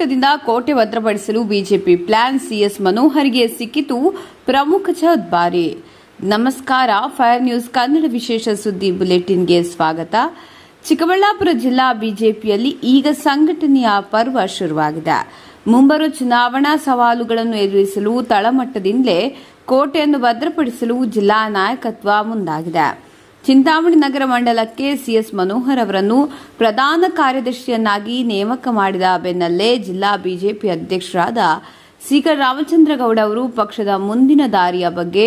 ತಳಮಟ್ಟದಿಂದ ಕೋಟೆ ಭದ್ರಪಡಿಸಲು BJP plan. CS ಮನೋಹರ್ಗೆ ಸಿಕ್ಕಿತು ಪ್ರಮುಖ ಜವಾಬ್ದಾರಿ. ನಮಸ್ಕಾರ, ಫೈರ್ ನ್ಯೂಸ್ ಕನ್ನಡ ವಿಶೇಷ ಸುದ್ದಿ ಬುಲೆಟಿನ್ಗೆ ಸ್ವಾಗತ. ಚಿಕ್ಕಬಳ್ಳಾಪುರ ಜಿಲ್ಲಾ ಬಿಜೆಪಿಯಲ್ಲಿ ಈಗ ಸಂಘಟನೆಯ ಪರ್ವ ಶುರುವಾಗಿದೆ. ಮುಂಬರುವ ಚುನಾವಣಾ ಸವಾಲುಗಳನ್ನು ಎದುರಿಸಲು ತಳಮಟ್ಟದಿಂದಲೇ ಕೋಟೆಯನ್ನು ಭದ್ರಪಡಿಸಲು ಜಿಲ್ಲಾ ನಾಯಕತ್ವ ಮುಂದಾಗಿದೆ. ಚಿಂತಾಮಣಿ ನಗರ ಮಂಡಲಕ್ಕೆ ಸಿಎಸ್ ಮನೋಹರ್ ಅವರನ್ನು ಪ್ರಧಾನ ಕಾರ್ಯದರ್ಶಿಯನ್ನಾಗಿ ನೇಮಕ ಮಾಡಿದ ಬೆನ್ನಲ್ಲೇ ಜಿಲ್ಲಾ ಬಿಜೆಪಿ ಅಧ್ಯಕ್ಷರಾದ ಸಿಕರ್ ರಾಮಚಂದ್ರಗೌಡ ಅವರು ಪಕ್ಷದ ಮುಂದಿನ ದಾರಿಯ ಬಗ್ಗೆ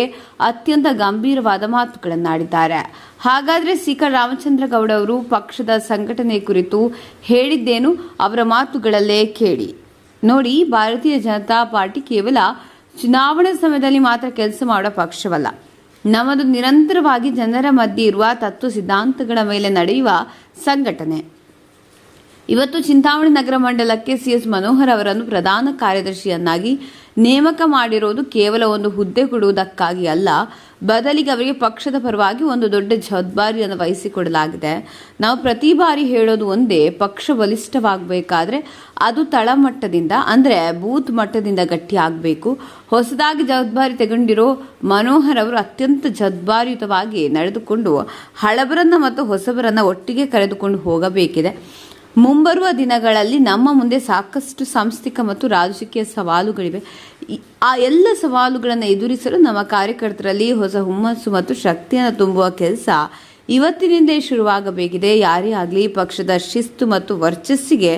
ಅತ್ಯಂತ ಗಂಭೀರವಾದ ಮಾತುಗಳನ್ನಾಡಿದ್ದಾರೆ. ಹಾಗಾದರೆ ಸಿಕರ್ ರಾಮಚಂದ್ರಗೌಡ ಅವರು ಪಕ್ಷದ ಸಂಘಟನೆ ಕುರಿತು ಹೇಳಿದ್ದೇನು? ಅವರ ಮಾತುಗಳಲ್ಲೇ ಕೇಳಿ ನೋಡಿ. ಭಾರತೀಯ ಜನತಾ ಪಾರ್ಟಿ ಕೇವಲ ಚುನಾವಣಾ ಸಮಯದಲ್ಲಿ ಮಾತ್ರ ಕೆಲಸ ಮಾಡುವ ಪಕ್ಷವಲ್ಲ. ನಮ್ಮದು ನಿರಂತರವಾಗಿ ಜನರ ಮಧ್ಯೆ ಇರುವ ತತ್ವ ಸಿದ್ಧಾಂತಗಳ ಮೇಲೆ ನಡೆಯುವ ಸಂಘಟನೆ. ಇವತ್ತು ಚಿಂತಾಮಣಿ ನಗರ ಮಂಡಲಕ್ಕೆ ಸಿಎಸ್ ಮನೋಹರ್ ಅವರನ್ನು ಪ್ರಧಾನ ಕಾರ್ಯದರ್ಶಿಯನ್ನಾಗಿ ನೇಮಕ ಮಾಡಿರೋದು ಕೇವಲ ಒಂದು ಹುದ್ದೆ ಕೊಡುವುದಕ್ಕಾಗಿ ಅಲ್ಲ, ಬದಲಿಗೆ ಅವರಿಗೆ ಪಕ್ಷದ ಪರವಾಗಿ ಒಂದು ದೊಡ್ಡ ಜವಾಬ್ದಾರಿಯನ್ನು ವಹಿಸಿಕೊಡಲಾಗಿದೆ. ನಾವು ಪ್ರತಿ ಬಾರಿ ಹೇಳೋದು ಒಂದೇ, ಪಕ್ಷ ಬಲಿಷ್ಠವಾಗಬೇಕಾದ್ರೆ ಅದು ತಳಮಟ್ಟದಿಂದ ಅಂದರೆ ಬೂತ್ ಮಟ್ಟದಿಂದ ಗಟ್ಟಿ ಆಗಬೇಕು. ಹೊಸದಾಗಿ ಜವಾಬ್ದಾರಿ ತಗೊಂಡಿರೋ ಮನೋಹರ್ ಅವರು ಅತ್ಯಂತ ಜವಾಬ್ದಾರಿಯುತವಾಗಿ ನಡೆದುಕೊಂಡು ಹಳಬರನ್ನ ಮತ್ತು ಹೊಸಬರನ್ನ ಒಟ್ಟಿಗೆ ಕರೆದುಕೊಂಡು ಹೋಗಬೇಕಿದೆ. ಮುಂಬರುವ ದಿನಗಳಲ್ಲಿ ನಮ್ಮ ಮುಂದೆ ಸಾಕಷ್ಟು ಸಾಂಸ್ಥಿಕ ಮತ್ತು ರಾಜಕೀಯ ಸವಾಲುಗಳಿವೆ. ಆ ಎಲ್ಲ ಸವಾಲುಗಳನ್ನು ಎದುರಿಸಲು ನಮ್ಮ ಕಾರ್ಯಕರ್ತರಲ್ಲಿ ಹೊಸ ಹುಮ್ಮಸ್ಸು ಮತ್ತು ಶಕ್ತಿಯನ್ನು ತುಂಬುವ ಕೆಲಸ ಇವತ್ತಿನಿಂದೇ ಶುರುವಾಗಬೇಕಿದೆ. ಯಾರೇ ಆಗಲಿ ಪಕ್ಷದ ಶಿಸ್ತು ಮತ್ತು ವರ್ಚಸ್ಸಿಗೆ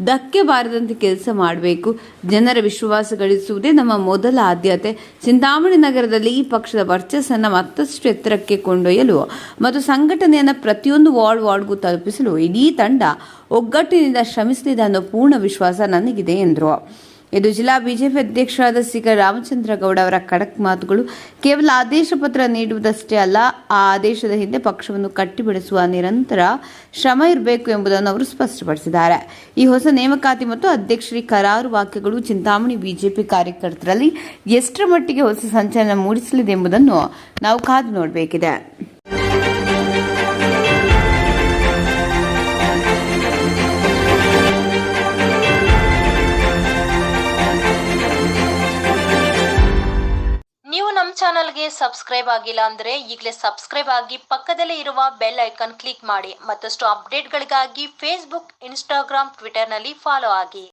ಧಕ್ಕೆ ಬಾರದಂತೆ ಕೆಲಸ ಮಾಡಬೇಕು. ಜನರ ವಿಶ್ವಾಸ ಗಳಿಸುವುದೇ ನಮ್ಮ ಮೊದಲ ಆದ್ಯತೆ. ಚಿಂತಾಮಣಿ ನಗರದಲ್ಲಿ ಈ ಪಕ್ಷದ ವರ್ಚಸ್ಸನ್ನು ಮತ್ತಷ್ಟು ಎತ್ತರಕ್ಕೆ ಕೊಂಡೊಯ್ಯಲು ಮತ್ತು ಸಂಘಟನೆಯನ್ನು ಪ್ರತಿಯೊಂದು ವಾರ್ಡ್ಗೂ ತಲುಪಿಸಲು ಇಡೀ ತಂಡ ಒಗ್ಗಟ್ಟಿನಿಂದ ಶ್ರಮಿಸಲಿದೆ ಅನ್ನೋ ಪೂರ್ಣ ವಿಶ್ವಾಸ ನನಗಿದೆ ಎಂದರು. ಇದು ಜಿಲ್ಲಾ ಬಿಜೆಪಿ ಅಧ್ಯಕ್ಷರಾದ ಸಿಕರ್ ರಾಮಚಂದ್ರಗೌಡ ಅವರ ಖಡಕ್ ಮಾತುಗಳು. ಕೇವಲ ಆದೇಶ ಪತ್ರ ನೀಡುವುದಷ್ಟೇ ಅಲ್ಲ, ಆ ಆದೇಶದ ಹಿಂದೆ ಪಕ್ಷವನ್ನು ಕಟ್ಟಿಬಿಡಿಸುವ ನಿರಂತರ ಶ್ರಮ ಇರಬೇಕು ಎಂಬುದನ್ನು ಅವರು ಸ್ಪಷ್ಟಪಡಿಸಿದ್ದಾರೆ. ಈ ಹೊಸ ನೇಮಕಾತಿ ಮತ್ತು ಅಧ್ಯಕ್ಷರ ಕರಾರು ವಾಕ್ಯಗಳು ಚಿಂತಾಮಣಿ ಬಿಜೆಪಿ ಕಾರ್ಯಕರ್ತರಲ್ಲಿ ಎಷ್ಟರ ಮಟ್ಟಿಗೆ ಹೊಸ ಸಂಚಲನ ಮೂಡಿಸಲಿದೆ ಎಂಬುದನ್ನು ನಾವು ಕಾದು ನೋಡಬೇಕಿದೆ. ನಮ್ಮ ಚಾನಲ್ಗೆ ಸಬ್ಸ್ಕ್ರೈಬ್ ಆಗಿಲ್ಲ ಅಂದ್ರೆ ಈಗಲೇ ಸಬ್ಸ್ಕ್ರೈಬ್ ಆಗಿ ಪಕ್ಕದಲ್ಲೇ ಇರುವ ಬೆಲ್ ಐಕಾನ್ ಕ್ಲಿಕ್ ಮಾಡಿ. ಮತ್ತಷ್ಟು ಅಪ್ಡೇಟ್ಗಳಿಗಾಗಿ ಫೇಸ್ಬುಕ್, ಇನ್ಸ್ಟಾಗ್ರಾಮ್, ಟ್ವಿಟರ್ನಲ್ಲಿ ಫಾಲೋ ಆಗಿ.